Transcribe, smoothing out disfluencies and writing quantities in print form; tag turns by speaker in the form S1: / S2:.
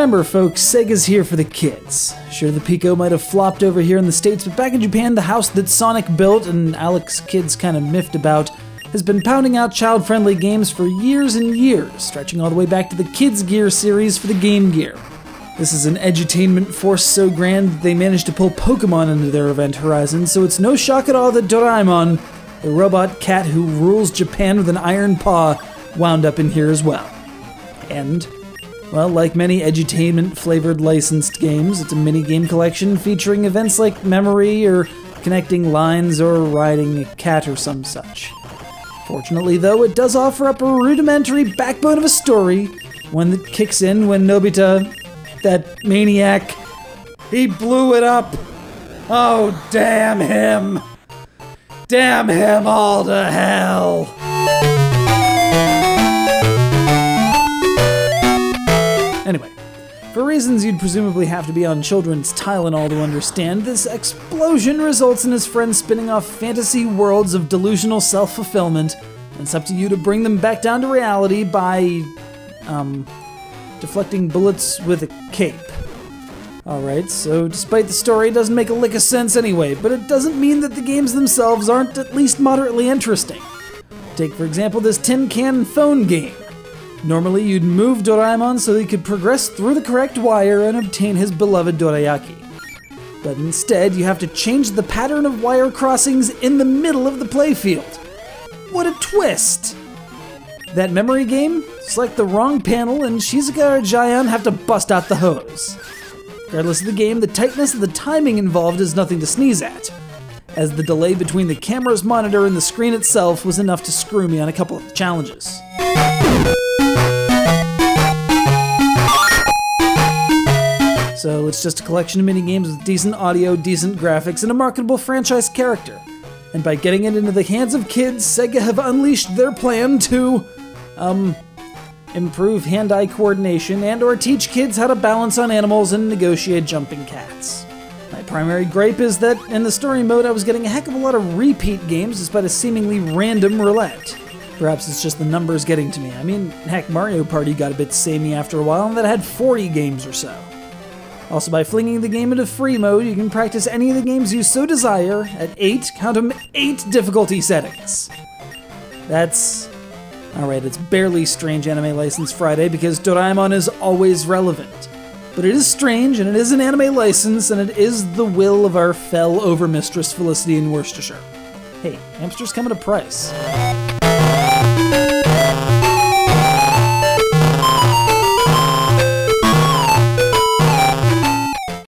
S1: remember, folks, Sega's here for the kids. Sure, the Pico might have flopped over here in the States, but back in Japan, the house that Sonic built and Alex's kids kind of miffed about has been pounding out child-friendly games for years and years, stretching all the way back to the Kids Gear series for the Game Gear. This is an edutainment force so grand that they managed to pull Pokemon into their event horizon, so it's no shock at all that Doraemon, the robot cat who rules Japan with an iron paw, wound up in here as well. And, well, like many edutainment-flavored licensed games, it's a minigame collection featuring events like memory or connecting lines or riding a cat or some such. Fortunately, though, it does offer up a rudimentary backbone of a story, one that kicks in when Nobita, that maniac, he blew it up. Oh, damn him. Damn him all to hell. Anyway, for reasons you'd presumably have to be on children's Tylenol to understand, this explosion results in his friends spinning off fantasy worlds of delusional self-fulfillment, and it's up to you to bring them back down to reality by, deflecting bullets with a cape. Alright, so despite the story, it doesn't make a lick of sense anyway, but it doesn't mean that the games themselves aren't at least moderately interesting. Take, for example, this tin can phone game. Normally, you'd move Doraemon so he could progress through the correct wire and obtain his beloved dorayaki. But instead, you have to change the pattern of wire crossings in the middle of the playfield. What a twist! That memory game? Select the wrong panel and Shizuka or Giant have to bust out the hose. Regardless of the game, the tightness of the timing involved is nothing to sneeze at, as the delay between the camera's monitor and the screen itself was enough to screw me on a couple of challenges. So it's just a collection of minigames with decent audio, decent graphics, and a marketable franchise character. And by getting it into the hands of kids, Sega have unleashed their plan to, improve hand-eye coordination and/or teach kids how to balance on animals and negotiate jumping cats. My primary gripe is that in the story mode I was getting a heck of a lot of repeat games despite a seemingly random roulette. Perhaps it's just the numbers getting to me. I mean, heck, Mario Party got a bit samey after a while and that had 40 games or so. Also, by flinging the game into free mode, you can practice any of the games you so desire at 8, count 'em, 8 difficulty settings. That's... alright, it's barely Strange Anime License Friday because Doraemon is always relevant. But it is strange, and it is an anime license, and it is the will of our fell overmistress Felicity in Worcestershire. Hey, hamsters come at a price.